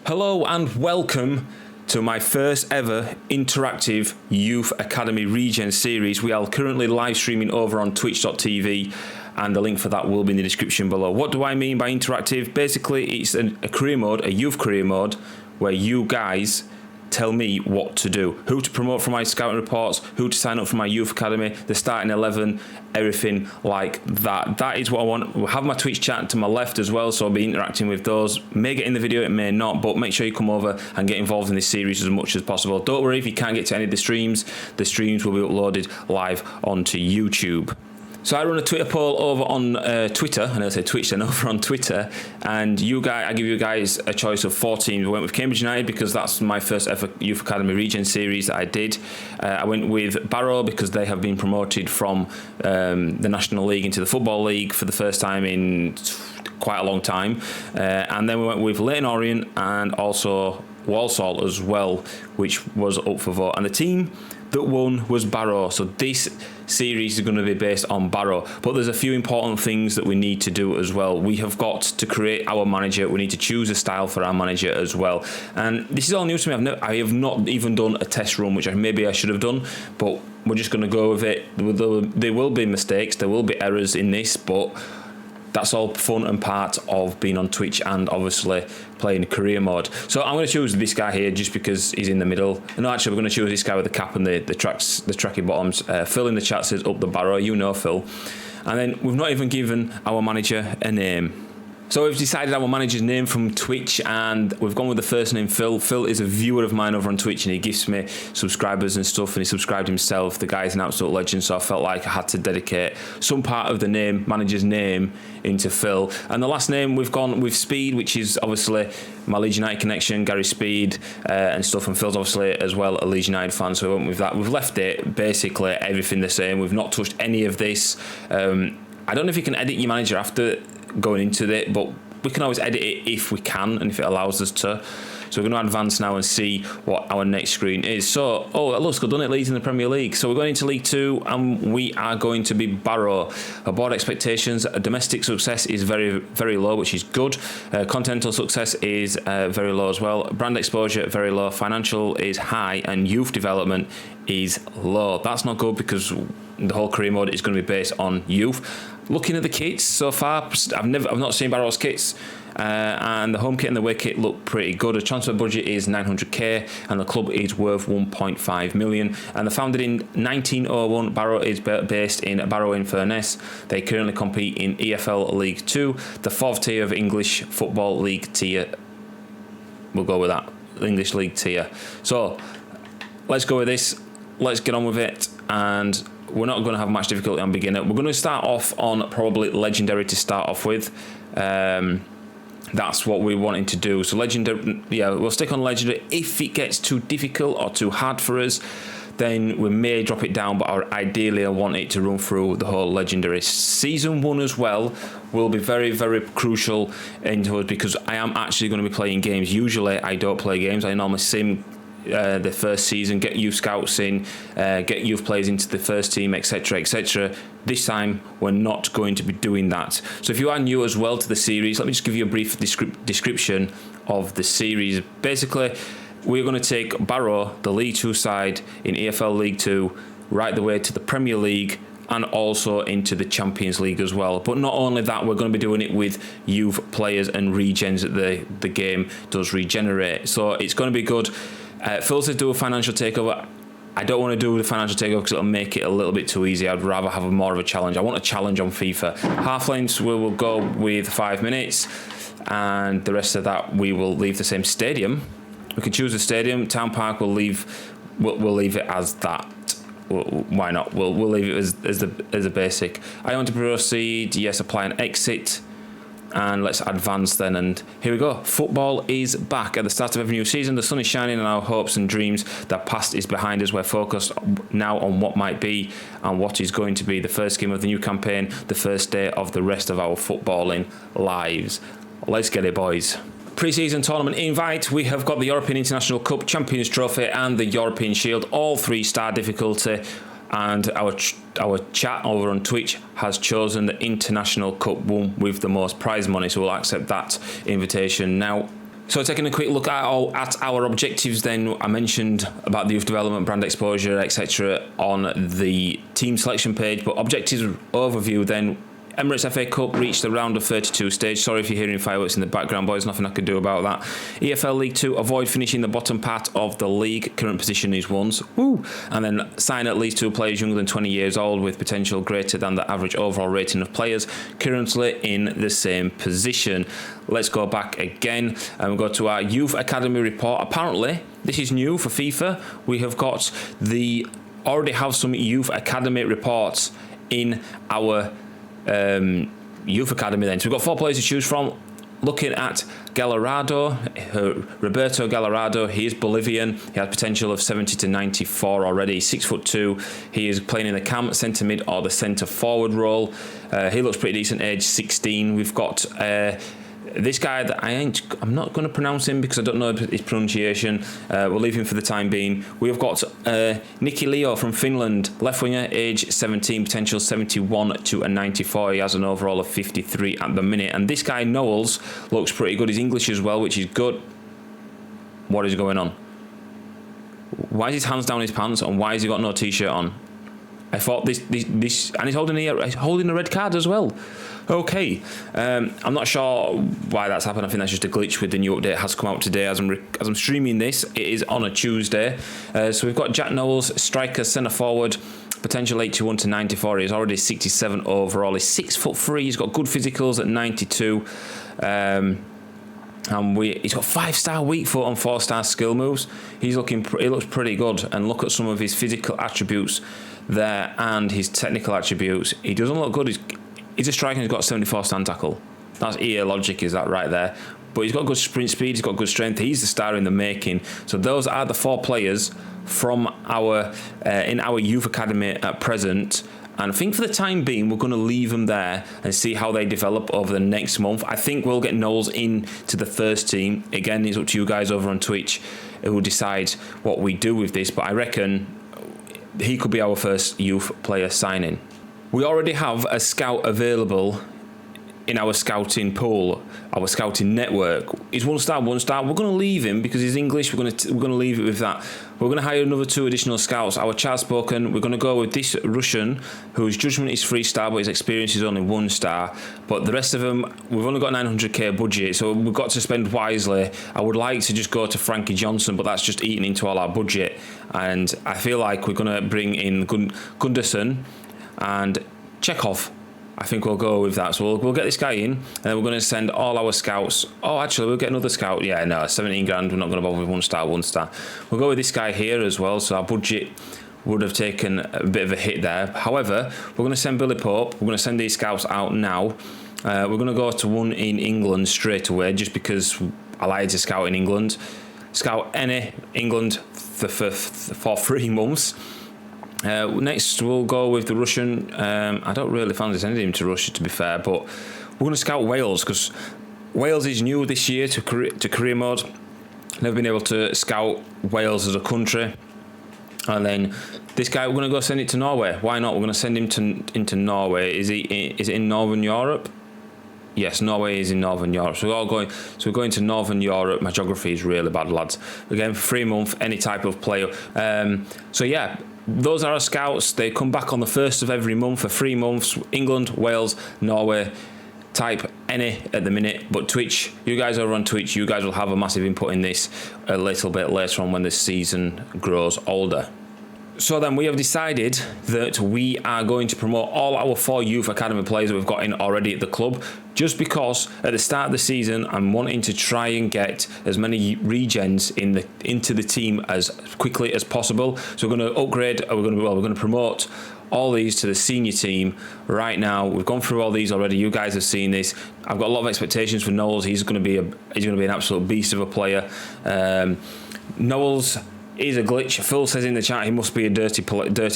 Hello and welcome to my first ever interactive Youth Academy Regens series. We are currently live streaming over on twitch.tv and the link for that will be in the description below. What do I mean by interactive? Basically, it's a career mode, a youth career mode, where you guys tell me what to do, who to promote for my scouting reports, who to sign up for my youth academy, the starting 11, everything like that. That is what I want. We'll have my Twitch chat to my left as well, so I'll be interacting with those. May get in the video, it may not, but make sure you come over and get involved in this series as much as possible. Don't worry if you can't get to any of the streams will be uploaded live onto YouTube. So I run a Twitter poll over on Twitter, and I say Twitch then, over on Twitter, and I give you guys a choice of 4 teams. I went with Cambridge United because that's my first ever Youth Academy Regens series that I did. I went with Barrow because they have been promoted from the National League into the Football League for the first time in quite a long time. And then we went with Leyton Orient and also Walsall as well, which was up for vote. And the team that won was Barrow. So this series is going to be based on Barrow, but there's a few important things that we need to do as well. We have got to create our manager. We need to choose a style for our manager as well, and this is all new to me. I have not even done a test run, which maybe I should have done, but we're just going to go with it. There will be mistakes, there will be errors in this, but that's all fun and part of being on Twitch and obviously playing career mode. So I'm going to choose this guy here just because he's in the middle. No, actually, we're going to choose this guy with the cap and the tracky bottoms. Phil in the chat says up the Barrow. You know Phil. And then we've not even given our manager a name. So we've decided our manager's name from Twitch, and we've gone with the first name, Phil. Phil is a viewer of mine over on Twitch, and he gives me subscribers and stuff, and he subscribed himself. The guy's an absolute legend, so I felt like I had to dedicate some part of the manager's name, into Phil. And the last name, we've gone with Speed, which is obviously my Leeds United connection, Gary Speed, and stuff, and Phil's obviously as well a Leeds United fan, so we went with that. We've left it basically everything the same. We've not touched any of this. I don't know if you can edit your manager after going into it, but we can always edit it if we can and if it allows us to. So we're going to advance now and see what our next screen is. So, it looks good, doesn't it? Leeds in the Premier League. So we're going into League 2 and we are going to be Barrow. Aboard expectations, domestic success is very, very low, which is good. Continental success is very low as well. Brand exposure, very low. Financial is high and youth development is low. That's not good because the whole career mode is going to be based on youth. Looking at the kits so far, I've not seen Barrow's kits, and the home kit and the away kit look pretty good. The transfer budget is 900k, and the club is worth 1.5 million. And they're founded in 1901. Barrow is based in Barrow-in-Furness. They currently compete in EFL League 2, the 4th tier of English Football League tier. We'll go with that, English League tier. So let's go with this. Let's get on with it, and we're not going to have much difficulty on beginner. We're going to start off on probably legendary to start off with. That's what we're wanting to do. So legendary, yeah, we'll stick on legendary. If it gets too difficult or too hard for us, then we may drop it down, but ideally I want it to run through the whole legendary. Season 1 as well will be very, very crucial into it because I am actually going to be playing games. Usually I don't play games. I normally sim the first season, get youth scouts in, get youth players into the first team, etc, etc. This time we're not going to be doing that. So if you are new as well to the series, let me just give you a brief description of the series. Basically, we're going to take Barrow, the League 2 side in EFL League 2, right the way to the Premier League and also into the Champions League as well. But not only that, we're going to be doing it with youth players and regens that the game does regenerate. So it's going to be good. Phil says do a financial takeover. I don't want to do the financial takeover because it'll make it a little bit too easy. I'd rather have more of a challenge. I want a challenge on FIFA. Half lengths we will go with 5 minutes, and the rest of that we will leave the same stadium. We can choose a stadium. Town Park we'll leave it as that. Why not? We'll leave it as the basic. I want to proceed. Yes, apply and exit. And let's advance then, and here we go. Football is back. At the start of every new season, the sun is shining on our hopes and dreams. The past is behind us. We're focused now on what might be and what is going to be the first game of the new campaign, the first day of the rest of our footballing lives. Let's get it, boys. Pre-season tournament invite. We have got the European International Cup, Champions Trophy and the European Shield, all 3-star difficulty. And our chat over on Twitch has chosen the International Cup one with the most prize money, so we'll accept that invitation now. So taking a quick look at our objectives then, I mentioned about the youth development, brand exposure, etc. on the team selection page, but objectives overview then, Emirates FA Cup reached the round of 32 stage. Sorry if you're hearing fireworks in the background, boys. Nothing I could do about that. EFL League 2, avoid finishing the bottom part of the league. Current position is ones. Woo! And then sign at least 2 players younger than 20 years old with potential greater than the average overall rating of players currently in the same position. Let's go back again and we'll go to our Youth Academy report. Apparently, this is new for FIFA. We have got already have some Youth Academy reports in our Youth Academy then. So we've got 4 players to choose from. Looking at Gallardo, Roberto Gallardo, he is Bolivian. He has potential of 70 to 94 already. 6'2". He is playing in the cam, centre mid or the centre forward role. He looks pretty decent, age 16. We've got this guy that I'm not going to pronounce him because I don't know his pronunciation. We'll leave him for the time being. We've got Nicky Leo from Finland, left winger, age 17, potential 71 to a 94. He has an overall of 53 at the minute. And this guy Knowles looks pretty good. He's English as well, which is good. What is going on? Why is his hands down his pants and why has he got no t-shirt on? I thought this and he's holding a red card as well. Okay, I'm not sure why that's happened. I think that's just a glitch with the new update. It has come out today as I'm streaming this. It is on a Tuesday. So we've got Jack Knowles, striker, centre forward, potential 81 to 94. He's already 67 overall. He's 6'3". He's got good physicals at 92. And he's got 5-star weak foot and 4-star skill moves. He looks pretty good. And look at some of his physical attributes there and his technical attributes. He doesn't look good. He's a striker and he's got 74 stand tackle. That's EA logic, is that right there? But he's got good sprint speed, he's got good strength. He's the star in the making. So those are the 4 players from our in our youth academy at present. And I think for the time being, we're going to leave them there and see how they develop over the next month. I think we'll get Knowles into the first team. Again, it's up to you guys over on Twitch who will decide what we do with this. But I reckon he could be our first youth player signing. We already have a scout available in our scouting pool, our scouting network. He's 1-star, 1-star. We're going to leave him because he's English. We're going to leave it with that. We're going to hire another 2 additional scouts. Our child spoken. We're going to go with this Russian, whose judgment is 3-star, but his experience is only 1-star. But the rest of them, we've only got 900k budget, so we've got to spend wisely. I would like to just go to Frankie Johnson, but that's just eating into all our budget. And I feel like we're going to bring in Gunderson and Chekhov. I think we'll go with that. So we'll get this guy in, and then we're going to send all our scouts. Oh, actually, we'll get another scout. Yeah, no, 17 grand. We're not going to bother with 1-star, 1-star. We'll go with this guy here as well. So our budget would have taken a bit of a hit there. However, we're going to send Billy Pope. We're going to send these scouts out now. We're going to go to one in England straight away, just because I like to scout in England. Scout any England for 3 months. Next, we'll go with the Russian. I don't really fancy sending him to Russia, to be fair, but we're going to scout Wales because Wales is new this year to career mode. Never been able to scout Wales as a country. And then this guy, we're going to go send it to Norway. Why not? We're going to send him into Norway. Is it in Northern Europe? Yes, Norway is in Northern Europe. So we're going to Northern Europe. My geography is really bad, lads. Again, for 3 months, any type of player. So yeah. Those are our scouts. They come back on the 1st of every month for 3 months. England, Wales, Norway. Type any at the minute. But Twitch, you guys over on Twitch, you guys will have a massive input in this a little bit later on when the season grows older. So then we have decided that we are going to promote all our 4 youth academy players that we've got in already at the club, just because at the start of the season I'm wanting to try and get as many regens into the team as quickly as possible. So we're going to upgrade. We're going to promote all these to the senior team right now. We've gone through all these already. You guys have seen this. I've got a lot of expectations for Knowles. He's going to be an absolute beast of a player. Knowles is a glitch. Phil says in the chat he must be a dirty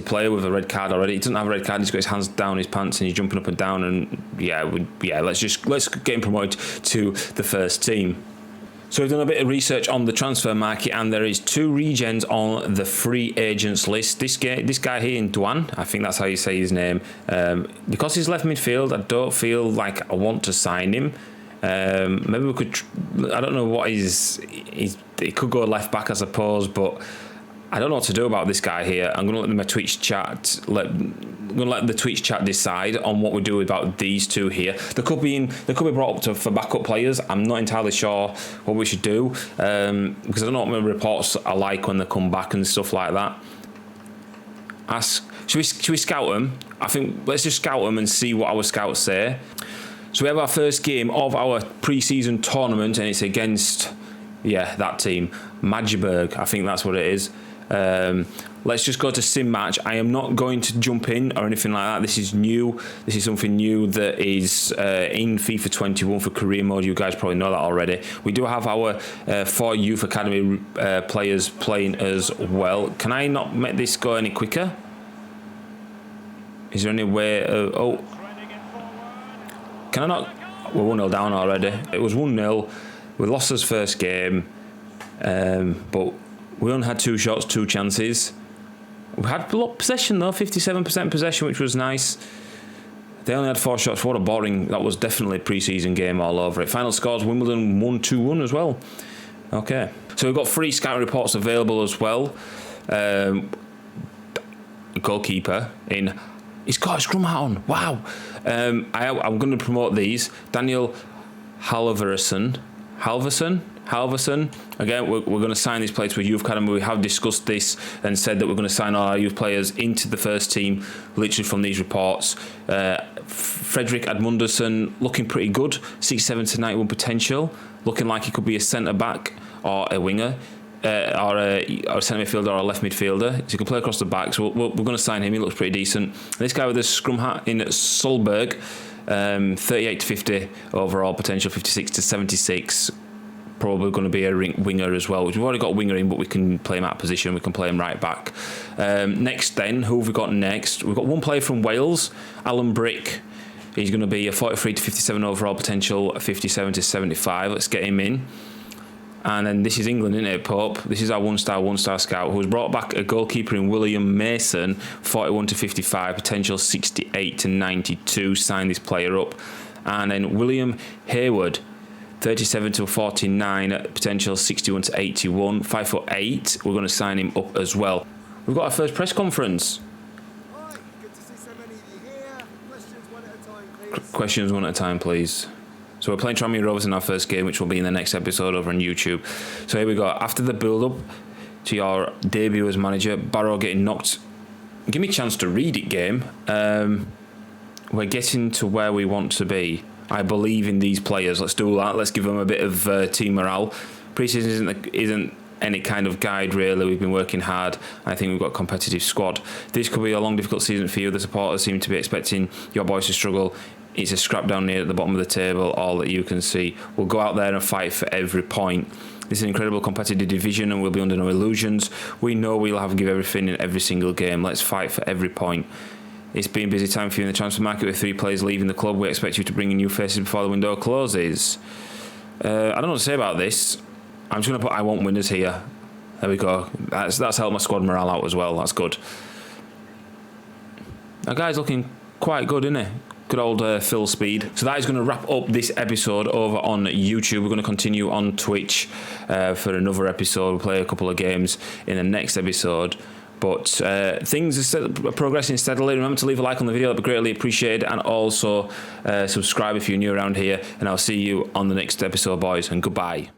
player with a red card already. He doesn't have a red card. He's got his hands down his pants and he's jumping up and down. And let's get him promoted to the first team. So we've done a bit of research on the transfer market, and there is 2 regens on the free agents list. This guy here in Duan, I think that's how you say his name. Because he's left midfield, I don't feel like I want to sign him. Maybe we could. I don't know what it could go left back, I suppose, but I don't know what to do about this guy here. I'm going to let my Twitch chat I'm going to let the Twitch chat decide on what we do about these two here. They could be brought up for backup players. I'm not entirely sure what we should do because I don't know what my reports are like when they come back and stuff like that. Should we scout them? I think let's just scout them and see what our scouts say. So we have our first game of our pre-season tournament, and it's against that team, Magdeburg. I think that's what it is. Let's just go to sim match. I am not going to jump in or anything like that. This is new. This is something new that is in FIFA 21 for career mode. You guys probably know that already. We do have our 4 youth academy players playing as well. Can I not make this go any quicker? Is there any way? Can I not? We're 1-0 down already. It was 1-0. We lost this first game, but we only had 2 shots, 2 chances. We had a lot of possession though, 57% possession, which was nice. They only had 4 shots. What a boring. That was definitely a pre-season game all over it. Final scores, Wimbledon 1-2-1 as well. Okay. So we've got 3 scouting reports available as well. Goalkeeper in. He's got a scrum hat on. Wow. I'm going to promote these. Daniel Halverson. Again, we're going to sign these players to a youth academy. We have discussed this and said that we're going to sign all our youth players into the first team, literally from these reports. Frederick Admunderson looking pretty good, 67 to 91 potential, looking like he could be a centre back or a winger. Or a centre midfielder or a left midfielder. So he can play across the back. So we're going to sign him. He looks pretty decent. This guy with the scrum hat in Solberg, 38 to 50 overall potential, 56 to 76. Probably going to be a winger as well. We've already got a winger in, but we can play him out of position. We can play him right back. Next then, who have we got next? We've got one player from Wales, Alan Brick. He's going to be a 43 to 57 overall potential, 57 to 75. Let's get him in. And then this is England, isn't it, Pope? This is our one-star scout who's brought back a goalkeeper in William Mason, 41 to 55, potential 68 to 92. Sign this player up. And then William Hayward, 37 to 49, potential 61 to 81, 5'8". We're going to sign him up as well. We've got our first press conference. Hi, good to see so many of you here. Questions one at a time, please. Questions one at a time, please. So we're playing Tranmere Rovers in our first game, which will be in the next episode over on YouTube. So here we go. After the build-up to your debut as manager, Barrow getting knocked. Give me a chance to read it, game. We're getting to where we want to be. I believe in these players. Let's do that. Let's give them a bit of team morale. Pre-season isn't any kind of guide, really. We've been working hard. I think we've got a competitive squad. This could be a long, difficult season for you. The supporters seem to be expecting your boys to struggle. It's a scrap down here at the bottom of the table, all that you can see. We'll go out there and fight for every point. This is an incredible competitive division and we'll be under no illusions. We know we'll have to give everything in every single game. Let's fight for every point. It's been a busy time for you in the transfer market with 3 players leaving the club. We expect you to bring in new faces before the window closes. I don't know what to say about this. I'm just going to put I want winners here. There we go. That's helped my squad morale out as well. That's good. That guy's looking quite good, isn't he? Good old Phil Speed. So that is going to wrap up this episode over on YouTube. We're going to continue on Twitch for another episode. We'll play a couple of games in the next episode. But things are progressing steadily. Remember to leave a like on the video. That'd be greatly appreciated. And also subscribe if you're new around here. And I'll see you on the next episode, boys. And goodbye.